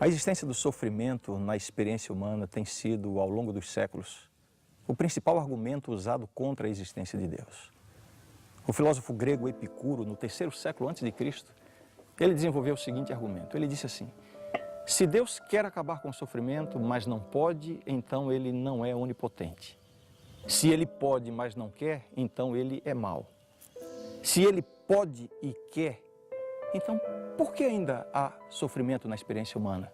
A existência do sofrimento na experiência humana tem sido, ao longo dos séculos, o principal argumento usado contra a existência de Deus. O filósofo grego Epicuro, no 3º século antes de Cristo, ele desenvolveu o seguinte argumento. Ele disse assim: se Deus quer acabar com o sofrimento, mas não pode, então ele não é onipotente. Se ele pode, mas não quer, então ele é mau. Se ele pode e quer, então por que ainda há sofrimento na experiência humana?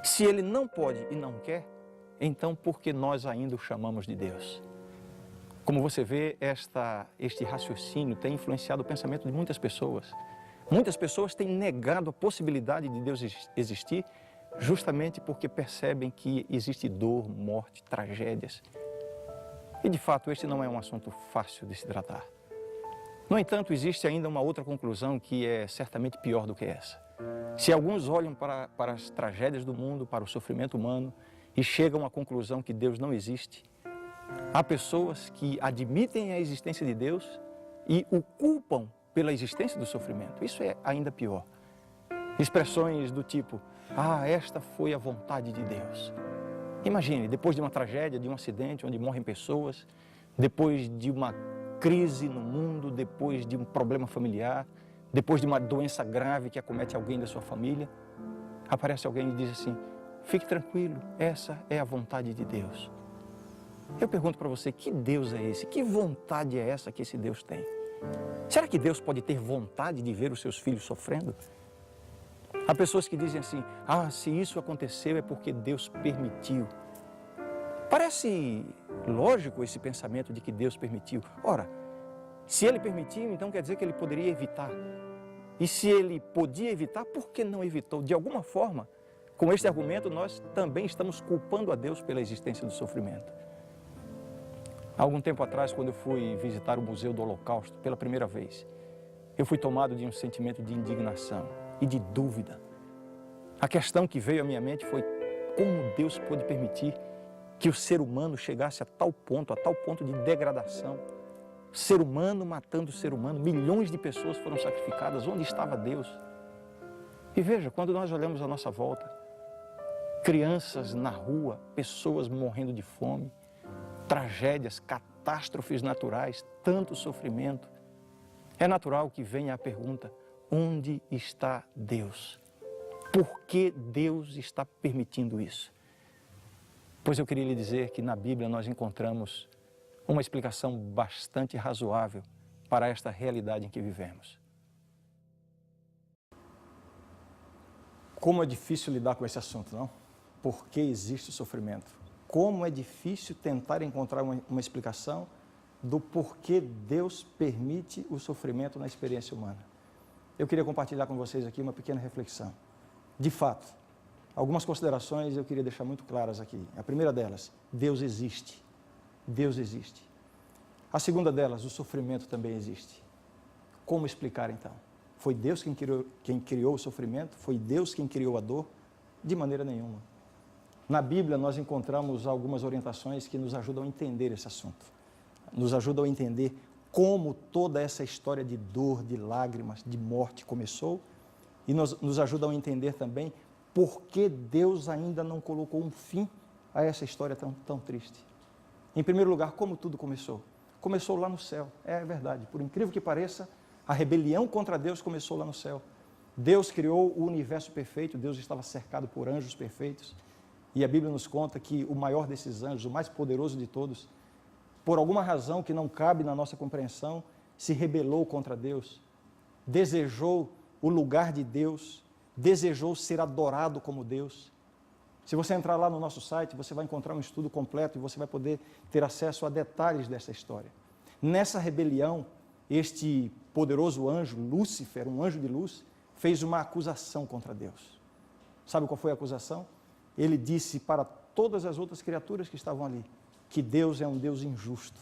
Se ele não pode e não quer, então por que nós ainda o chamamos de Deus? Como você vê, este raciocínio tem influenciado o pensamento de muitas pessoas. Muitas pessoas têm negado a possibilidade de Deus existir justamente porque percebem que existe dor, morte, tragédias. E de fato, este não é um assunto fácil de se tratar. No entanto, existe ainda uma outra conclusão que é certamente pior do que essa. Se alguns olham para as tragédias do mundo, para o sofrimento humano e chegam à conclusão que Deus não existe, há pessoas que admitem a existência de Deus e o culpam pela existência do sofrimento. Isso é ainda pior. Expressões do tipo: ah, esta foi a vontade de Deus. Imagine, depois de uma tragédia, de um acidente onde morrem pessoas, depois de uma crise no mundo, depois de um problema familiar, depois de uma doença grave que acomete alguém da sua família, aparece alguém e diz assim: fique tranquilo, essa é a vontade de Deus. Eu pergunto para você, que Deus é esse? Que vontade é essa que esse Deus tem? Será que Deus pode ter vontade de ver os seus filhos sofrendo? Há pessoas que dizem assim: ah, se isso aconteceu é porque Deus permitiu. Parece lógico esse pensamento de que Deus permitiu. Ora, se Ele permitiu, então quer dizer que Ele poderia evitar. E se Ele podia evitar, por que não evitou? De alguma forma, com este argumento, nós também estamos culpando a Deus pela existência do sofrimento. Há algum tempo atrás, quando eu fui visitar o Museu do Holocausto pela primeira vez, eu fui tomado de um sentimento de indignação e de dúvida. A questão que veio à minha mente foi: como Deus pôde permitir que o ser humano chegasse a tal ponto de degradação? Ser humano matando ser humano, milhões de pessoas foram sacrificadas. Onde estava Deus? E veja, quando nós olhamos à nossa volta, crianças na rua, pessoas morrendo de fome, tragédias, catástrofes naturais, tanto sofrimento, é natural que venha a pergunta: onde está Deus? Por que Deus está permitindo isso? Pois eu queria lhe dizer que na Bíblia nós encontramos uma explicação bastante razoável para esta realidade em que vivemos. Como é difícil lidar com esse assunto, não? Por que existe o sofrimento? Como é difícil tentar encontrar uma explicação do porquê Deus permite o sofrimento na experiência humana. Eu queria compartilhar com vocês aqui uma pequena reflexão. De fato, algumas considerações eu queria deixar muito claras aqui. A primeira delas: Deus existe. Deus existe. A segunda delas: o sofrimento também existe. Como explicar então? Foi Deus quem criou o sofrimento? Foi Deus quem criou a dor? De maneira nenhuma. Na Bíblia nós encontramos algumas orientações que nos ajudam a entender esse assunto. Nos ajudam a entender como toda essa história de dor, de lágrimas, de morte começou, e nos ajudam a entender também por que Deus ainda não colocou um fim a essa história tão triste. Em primeiro lugar, como tudo começou? Começou lá no céu, é verdade. Por incrível que pareça, a rebelião contra Deus começou lá no céu. Deus criou o universo perfeito, Deus estava cercado por anjos perfeitos, e a Bíblia nos conta que o maior desses anjos, o mais poderoso de todos, por alguma razão que não cabe na nossa compreensão, se rebelou contra Deus, desejou o lugar de Deus, desejou ser adorado como Deus. Se você entrar lá no nosso site, você vai encontrar um estudo completo e você vai poder ter acesso a detalhes dessa história. Nessa rebelião, este poderoso anjo, Lúcifer, um anjo de luz, fez uma acusação contra Deus. Sabe qual foi a acusação? Ele disse para todas as outras criaturas que estavam ali que Deus é um Deus injusto,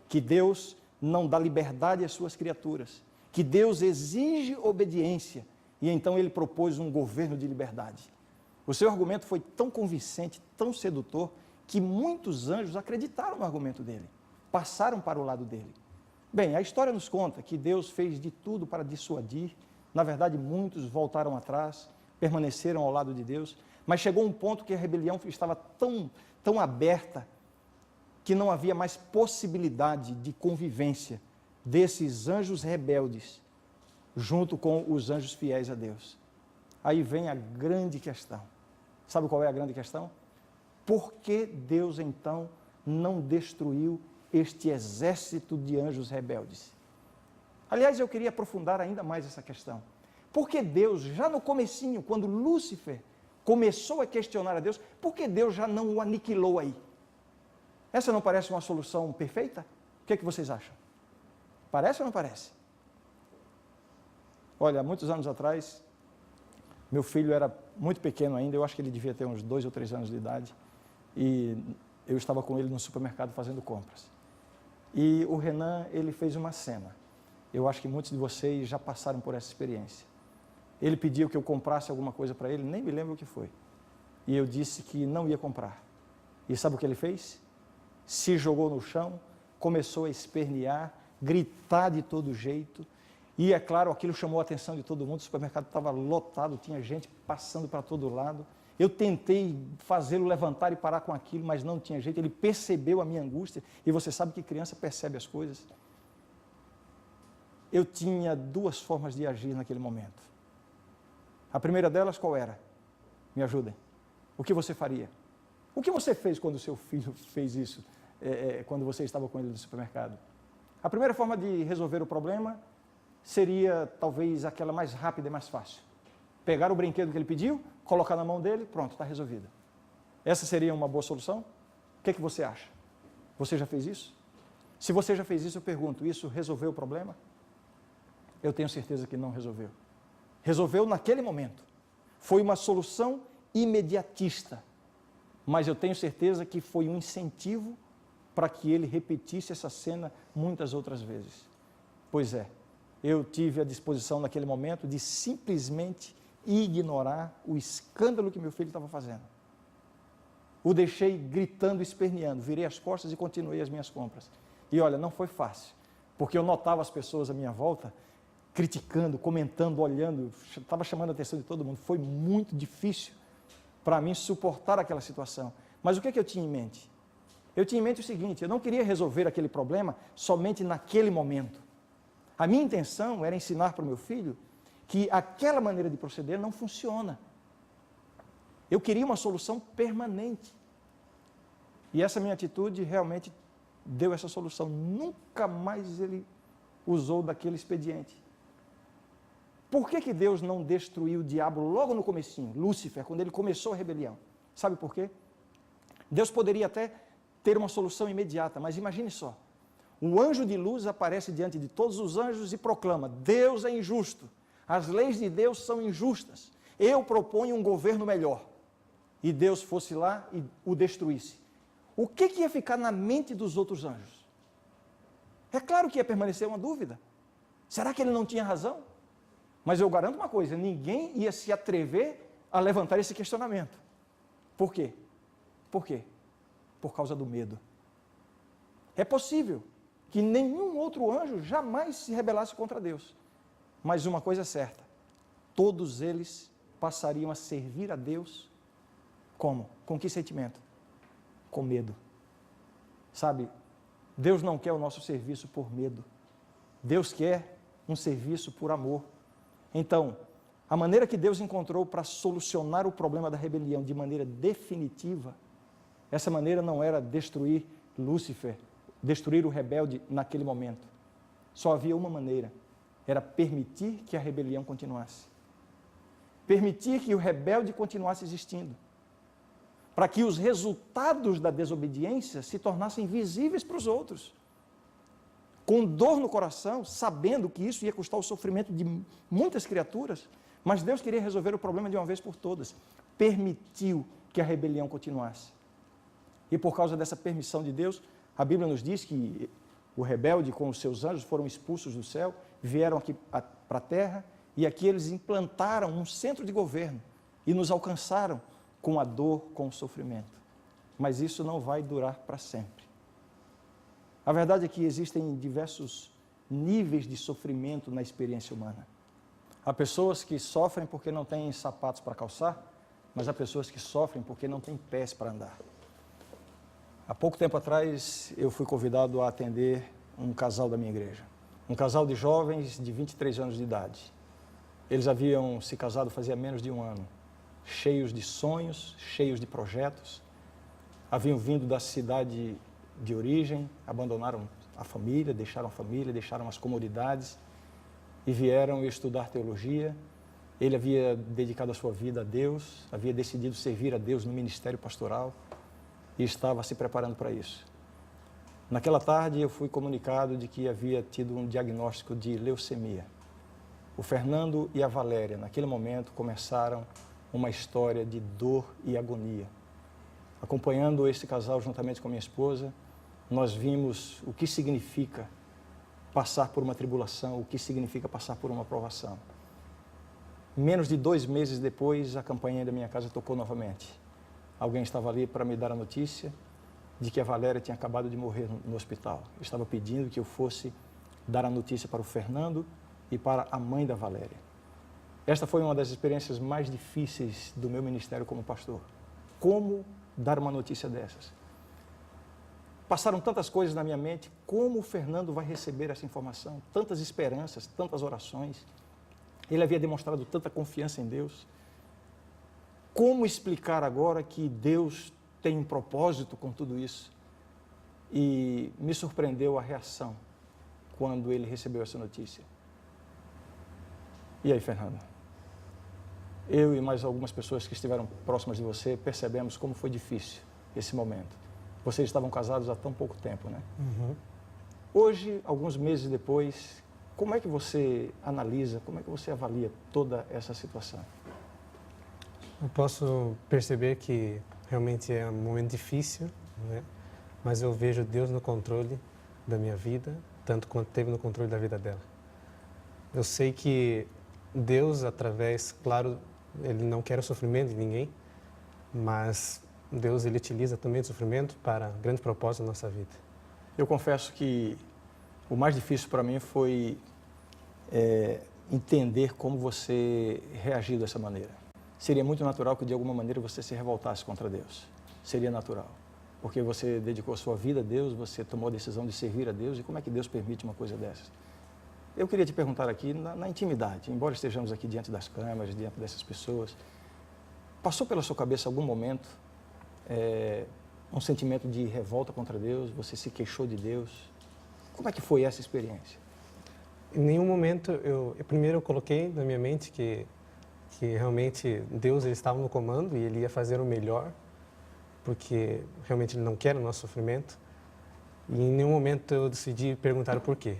que Deus não dá liberdade às suas criaturas, que Deus exige obediência, e então ele propôs um governo de liberdade. O seu argumento foi tão convincente, tão sedutor, que muitos anjos acreditaram no argumento dele, passaram para o lado dele. Bem, a história nos conta que Deus fez de tudo para dissuadir. Na verdade, muitos voltaram atrás, permaneceram ao lado de Deus, Mas chegou um ponto que a rebelião estava tão aberta que não havia mais possibilidade de convivência desses anjos rebeldes junto com os anjos fiéis a Deus. Aí vem a grande questão. Sabe qual é a grande questão? Por que Deus então não destruiu este exército de anjos rebeldes? Aliás, eu queria aprofundar ainda mais essa questão. Porque Deus, já no comecinho, quando Lúcifer começou a questionar a Deus, por que Deus já não o aniquilou aí? Essa não parece uma solução perfeita? O que vocês acham? Parece ou não parece? Olha, muitos anos atrás, meu filho era muito pequeno ainda, eu acho que ele devia ter uns 2 ou 3 anos de idade, e eu estava com ele no supermercado fazendo compras. E o Renan, ele fez uma cena. Eu acho que muitos de vocês já passaram por essa experiência. Ele pediu que eu comprasse alguma coisa para ele, nem me lembro o que foi. E eu disse que não ia comprar. E sabe o que ele fez? Se jogou no chão, começou a espernear, gritar de todo jeito. E é claro, aquilo chamou a atenção de todo mundo, o supermercado estava lotado, tinha gente passando para todo lado. Eu tentei fazê-lo levantar e parar com aquilo, mas não tinha jeito. Ele percebeu a minha angústia, e você sabe que criança percebe as coisas. Eu tinha 2 formas de agir naquele momento. A primeira delas qual era? Me ajudem. O que você faria? O que você fez quando o seu filho fez isso, quando você estava com ele no supermercado? A primeira forma de resolver o problema seria talvez aquela mais rápida e mais fácil. Pegar o brinquedo que ele pediu, colocar na mão dele, pronto, está resolvido. Essa seria uma boa solução? O que você acha? Você já fez isso? Se você já fez isso, eu pergunto, isso resolveu o problema? Eu tenho certeza que não resolveu. Resolveu naquele momento. Foi uma solução imediatista. Mas eu tenho certeza que foi um incentivo para que ele repetisse essa cena muitas outras vezes. Pois é, eu tive a disposição naquele momento de simplesmente ignorar o escândalo que meu filho estava fazendo. O deixei gritando, esperneando, virei as costas e continuei as minhas compras. E olha, não foi fácil, porque eu notava as pessoas à minha volta criticando, comentando, olhando, estava chamando a atenção de todo mundo. Foi muito difícil para mim suportar aquela situação. Mas o que eu tinha em mente? Eu tinha em mente o seguinte, eu não queria resolver aquele problema somente naquele momento. A minha intenção era ensinar para o meu filho que aquela maneira de proceder não funciona. Eu queria uma solução permanente. E essa minha atitude realmente deu essa solução. Nunca mais ele usou daquele expediente. Por que Deus não destruiu o diabo logo no comecinho, Lúcifer, quando ele começou a rebelião? Sabe por quê? Deus poderia até ter uma solução imediata, mas imagine só. O anjo de luz aparece diante de todos os anjos e proclama, Deus é injusto, as leis de Deus são injustas, eu proponho um governo melhor. E Deus fosse lá e o destruísse. O que ia ficar na mente dos outros anjos? É claro que ia permanecer uma dúvida. Será que ele não tinha razão? Mas eu garanto uma coisa, ninguém ia se atrever a levantar esse questionamento. Por quê? Por quê? Por causa do medo. É possível que nenhum outro anjo jamais se rebelasse contra Deus. Mas uma coisa é certa, todos eles passariam a servir a Deus como? Com que sentimento? Com medo. Sabe, Deus não quer o nosso serviço por medo. Deus quer um serviço por amor. Então, a maneira que Deus encontrou para solucionar o problema da rebelião de maneira definitiva, essa maneira não era destruir Lúcifer, destruir o rebelde naquele momento. Só havia uma maneira, era permitir que a rebelião continuasse. Permitir que o rebelde continuasse existindo. Para que os resultados da desobediência se tornassem visíveis para os outros. Com dor no coração, sabendo que isso ia custar o sofrimento de muitas criaturas, mas Deus queria resolver o problema de uma vez por todas. Permitiu que a rebelião continuasse. E por causa dessa permissão de Deus, a Bíblia nos diz que o rebelde com os seus anjos foram expulsos do céu, vieram aqui para a terra, e aqui eles implantaram um centro de governo e nos alcançaram com a dor, com o sofrimento. Mas isso não vai durar para sempre. A verdade é que existem diversos níveis de sofrimento na experiência humana. Há pessoas que sofrem porque não têm sapatos para calçar, mas há pessoas que sofrem porque não têm pés para andar. Há pouco tempo atrás, eu fui convidado a atender um casal da minha igreja. Um casal de jovens de 23 anos de idade. Eles haviam se casado fazia menos de um ano, cheios de sonhos, cheios de projetos. Haviam vindo da cidade de origem, abandonaram a família, deixaram as comodidades e vieram estudar teologia. Ele havia dedicado a sua vida a Deus, havia decidido servir a Deus no ministério pastoral e estava se preparando para isso. Naquela tarde eu fui comunicado de que havia tido um diagnóstico de leucemia. O Fernando e a Valéria, naquele momento, começaram uma história de dor e agonia. Acompanhando esse casal juntamente com a minha esposa, nós vimos o que significa passar por uma tribulação, o que significa passar por uma provação. Menos de 2 meses depois, a campainha da minha casa tocou novamente. Alguém estava ali para me dar a notícia de que a Valéria tinha acabado de morrer no hospital. Estava pedindo que eu fosse dar a notícia para o Fernando e para a mãe da Valéria. Esta foi uma das experiências mais difíceis do meu ministério como pastor. Como dar uma notícia dessas? Passaram tantas coisas na minha mente, como o Fernando vai receber essa informação? Tantas esperanças, tantas orações. Ele havia demonstrado tanta confiança em Deus. Como explicar agora que Deus tem um propósito com tudo isso? E me surpreendeu a reação quando ele recebeu essa notícia. E aí, Fernando? Eu e mais algumas pessoas que estiveram próximas de você percebemos como foi difícil esse momento. Vocês estavam casados há tão pouco tempo, né? Uhum. Hoje, alguns meses depois, como é que você analisa, como é que você avalia toda essa situação? Eu posso perceber que realmente é um momento difícil, né? Mas eu vejo Deus no controle da minha vida, tanto quanto teve no controle da vida dela. Eu sei que Deus, através, claro, Ele não quer o sofrimento de ninguém, mas Deus, Ele utiliza também o sofrimento para grande propósito na nossa vida. Eu confesso que o mais difícil para mim foi entender como você reagiu dessa maneira. Seria muito natural que de alguma maneira você se revoltasse contra Deus. Seria natural. Porque você dedicou a sua vida a Deus, você tomou a decisão de servir a Deus, e como é que Deus permite uma coisa dessas? Eu queria te perguntar aqui, na intimidade, embora estejamos aqui diante das câmeras, diante dessas pessoas, passou pela sua cabeça algum momento um sentimento de revolta contra Deus? Você se queixou de Deus? Como é que foi essa experiência? Em nenhum momento, primeiro eu coloquei na minha mente que realmente Deus ele estava no comando e Ele ia fazer o melhor, porque realmente Ele não quer o nosso sofrimento. E em nenhum momento eu decidi perguntar o porquê.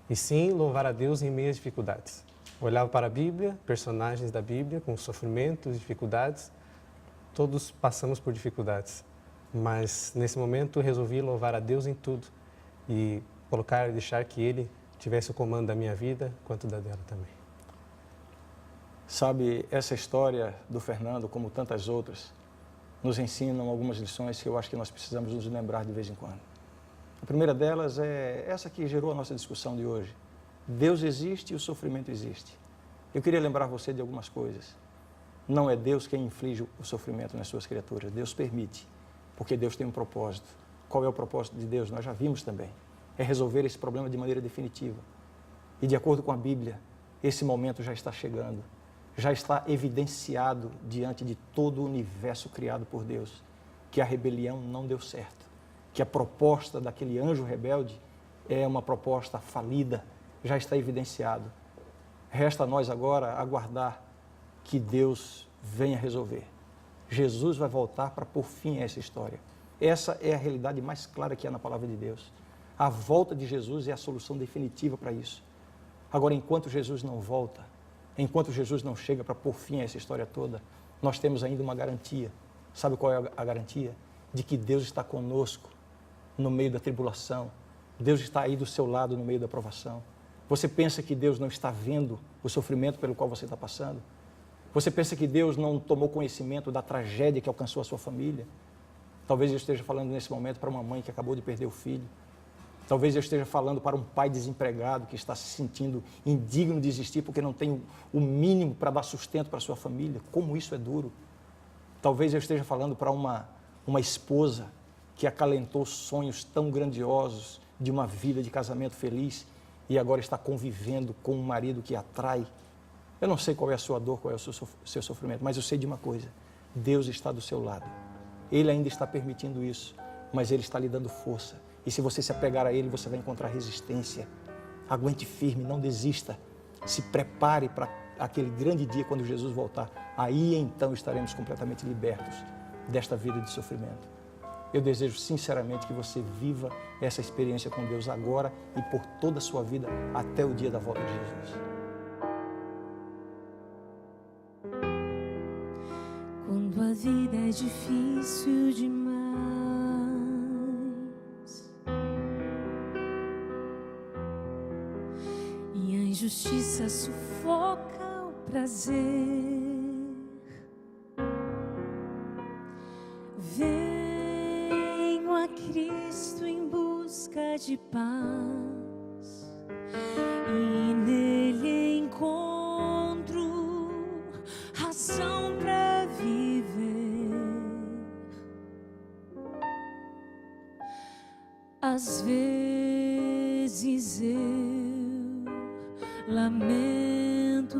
E sim, louvar a Deus em meio às dificuldades. Olhava para a Bíblia, personagens da Bíblia, com sofrimentos, dificuldades. Todos passamos por dificuldades. Mas nesse momento eu resolvi louvar a Deus em tudo. E colocar e deixar que Ele tivesse o comando da minha vida, quanto da dela também. Sabe, essa história do Fernando, como tantas outras, nos ensinam algumas lições que eu acho que nós precisamos nos lembrar de vez em quando. A primeira delas é essa que gerou a nossa discussão de hoje. Deus existe e o sofrimento existe. Eu queria lembrar você de algumas coisas. Não é Deus quem inflige o sofrimento nas suas criaturas, Deus permite, porque Deus tem um propósito. Qual é o propósito de Deus? Nós já vimos também. É resolver esse problema de maneira definitiva. E de acordo com a Bíblia, esse momento já está chegando. Já está evidenciado diante de todo o universo criado por Deus, que a rebelião não deu certo, que a proposta daquele anjo rebelde é uma proposta falida, já está evidenciado. Resta a nós agora aguardar que Deus venha resolver. Jesus vai voltar para pôr fim a essa história. Essa é a realidade mais clara que há na palavra de Deus. A volta de Jesus é a solução definitiva para isso. Agora, enquanto Jesus não volta, enquanto Jesus não chega para pôr fim a essa história toda, nós temos ainda uma garantia. Sabe qual é a garantia? De que Deus está conosco no meio da tribulação. Deus está aí do seu lado no meio da provação. Você pensa que Deus não está vendo o sofrimento pelo qual você está passando? Você pensa que Deus não tomou conhecimento da tragédia que alcançou a sua família? Talvez eu esteja falando nesse momento para uma mãe que acabou de perder o filho. Talvez eu esteja falando para um pai desempregado que está se sentindo indigno de existir porque não tem o mínimo para dar sustento para a sua família. Como isso é duro. Talvez eu esteja falando para uma esposa que acalentou sonhos tão grandiosos de uma vida de casamento feliz e agora está convivendo com um marido que atrai. Eu não sei qual é a sua dor, qual é o seu sofrimento, mas eu sei de uma coisa: Deus está do seu lado. Ele ainda está permitindo isso, mas Ele está lhe dando força. E se você se apegar a Ele, você vai encontrar resistência. Aguente firme, não desista. Se prepare para aquele grande dia quando Jesus voltar. Aí então estaremos completamente libertos desta vida de sofrimento. Eu desejo sinceramente que você viva essa experiência com Deus agora e por toda a sua vida até o dia da volta de Jesus. Quando a vida é difícil demais e a injustiça sufoca o prazer, venho a Cristo em busca de paz e nele encontro razão para viver. Às vezes eu lamento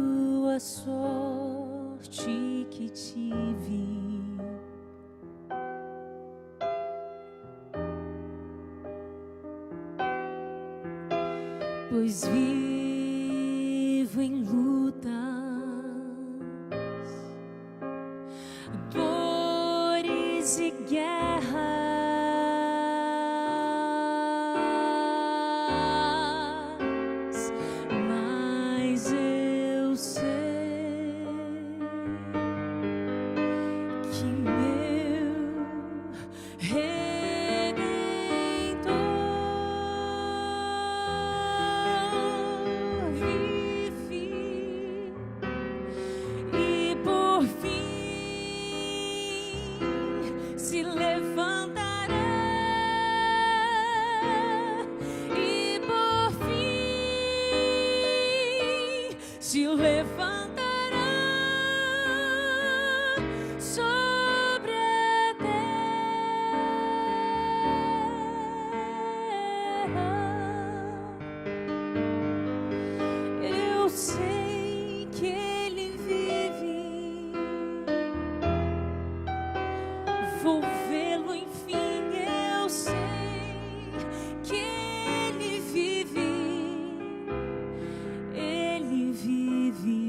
a sorte que tive, pois vivo em lutas, dores e guerras, mas eu sei que meu Redentor vive e por fim se levantará e por fim se levantará sobre a terra. Eu sei que Ele vive, vou vê-lo enfim. Eu sei que Ele vive, Ele vive.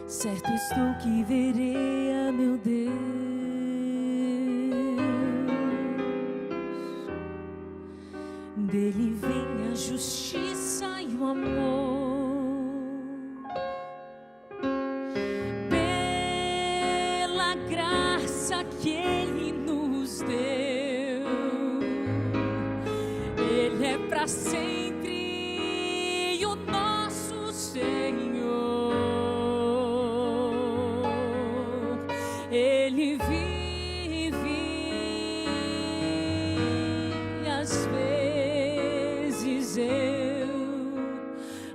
Certo estou que verei a meu Deus, dele vem a justiça e o amor. Pela graça que Ele nos deu, Ele é para sempre o nosso Senhor. Ele vive, às vezes eu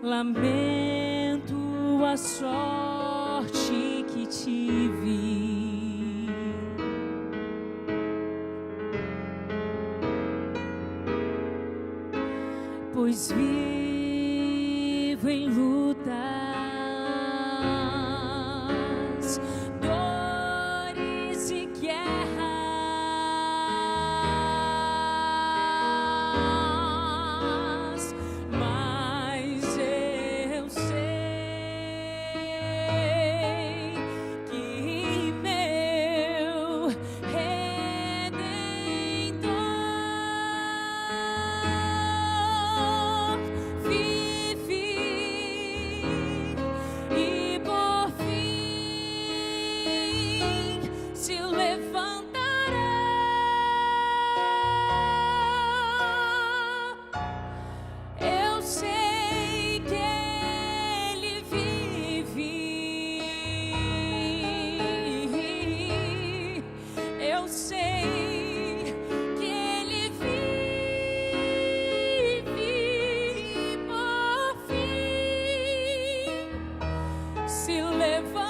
lamento a sorte que tive, pois vivo em lutas, dores e guerras, mas eu sei que meu Redentor vive levar.